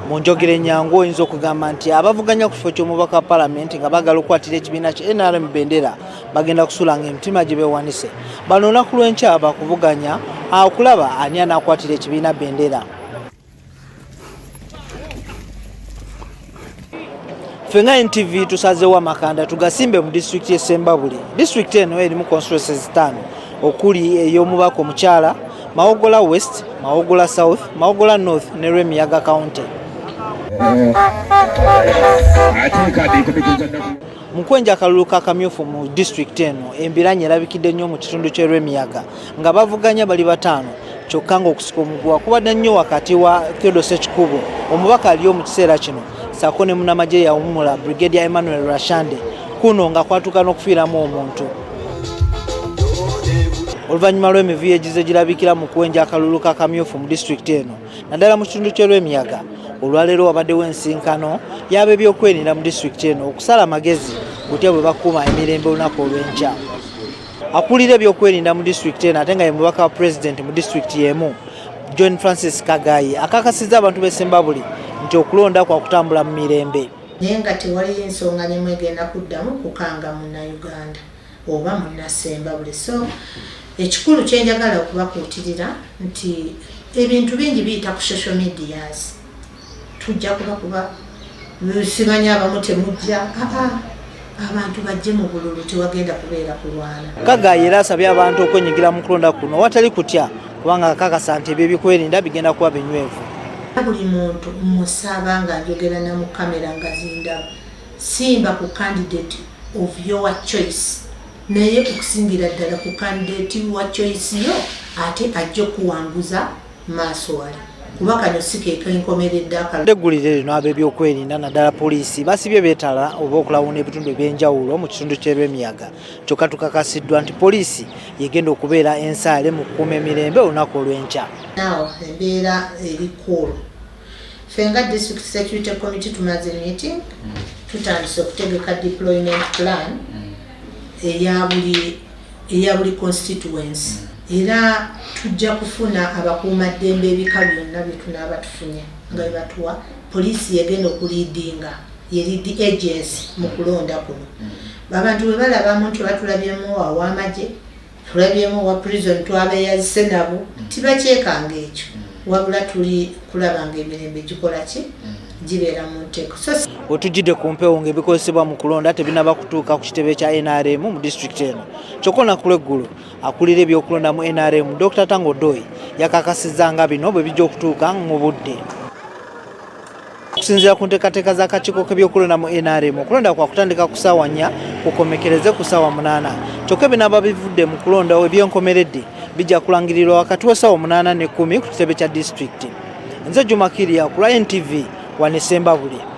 mu njogera ennyangu oyinza okugamba nti abavuganya ku kifo ky'omubaka wa paalamenti nga baagala okukwatira ekibiina kya NRM bendera bagenda kusulanga emitima gye beewanise. Bano olunaku lw'enkya bakuvuganya okulaba ani anaakwatira ekibiina bendera. Ffe nga NTV tusazeewo amakanda tugasimbe mu disitulikiti y'e Ssembabule. Disitulikiti eno erimu constituencies 5 okuli ey'omubaka omukyala, Mawogola West, Mawogola South, Mawogola North ne Lwemiyaga County. Mu kwenja akalulu kakamyufu mu disitulikiti eno embiranye erabikidde nnyo mu kitundu ky'e Lwemiyaga nga bavuganya bali bataano kyokka ng'okusika omuguwa kubadde nnyo wakati wa Theodore Ssekikubo omubaka aliyo mu kiseera kino ssaako ne munnamagye yawummula Brigadier Emmanuel Rashande kuno nga kwatuuka n'okufiiramu omuntu. Oluvannyuma lw'emivuyo egize girabikira mu kwenja akalulu kakamyufu mu disitulikiti eno naddala mu kitundu ky'e Lwemiyaga olwaleero wabaddewo ensinkano y'ab'ebyokwerinda mu disitulikiti eno okusala amagezi butya bwe bakuuma emirembe olunaku olw'enkya. Akulira ebyokwerinda mu disitulikiti eno ate nga ye mubaka wa pulezidenti mu disitulikiti y'emu John Francis Kagayi akakasizza abantu b'e Ssembabule nti okulonda kwa kutambula mu mirembe. Naye nga tewali ensonga n'emu egenda kuddamu kukanga munnayuganda oba munnassembabule. So ekikulu kyenjagala okubakuutirira nti ebintu bingi biyita ku social medias. Tujja kuba simanya abamu temujja abantu bajje mu bululu tewagenda kubeera kulwana. Kagayi era asabye abantu okwenyigira mu kulonda kuno watali kutya kubanga akakasa nti ebyo ebyokwerinda bigenda kuba binywevu. Buli muntu musaba nga njogera na mu kamera nga zindaba simba ku candidate of your choice naye okusingira ddala ku candidate wa choice yo ate ajja kuwanguza maaso wali kuba kano sikeeka enkomeredde akala. Eggulire lino ab'ebyokwerinda naddala poliisi basibye beetala oba okulawuna ebitundu eby'enjawulo mu kitundu ky'e Lwemiyaga kyokka tukakasiddwa nti poliisi yegenda okubeera ensaale mu kukuuma emirembe olunaku olw'enkya. Nawo embeera eri cool. Fenga District Security Committee tumaze meeting tutandise okutegeka deployment plan eya buli constituency era tujja kufuna abakuumaddembe ebika byonna bye tunaaba tufunye nga batuwa poliisi yegenda okuliidinga ye lead agency mu kulonda kuno. Abantu bwe balabamu nti batulabyemu aw'amagye tulabyemu owa prison twabeeyazise nabo tibakyekanga ekyo wabula tuli kulaba nga emirembe gikola ki gibeera mu nteeko. Otujjidde ku mpewo ng'ebikozesebwa mu kulonda tebinaba kutuuka ku kitebe kya NRM mu disitulikiti eno. Kyokka olunaku lw'eggulu akulira ebyokulonda mu NRM Dr. Tango Doi yakakasizza nga bino bwe bijja okutuuka mu budde. Okusinziira ku nteekateeka z'akakiiko k'ebyokulonda mu NRM okulonda kwa kutandika ku ssaawa 4 kukomekereze ku ssaawa 8 kyokka ebinaaba bivudde mu kulonda ebyenkomeredde bijja kulangirirwa wakati w'essaawa 8 ne 10 ku kitebe kya disitulikiti. Nze Juma Kiria ku NTV wane Ssembabule.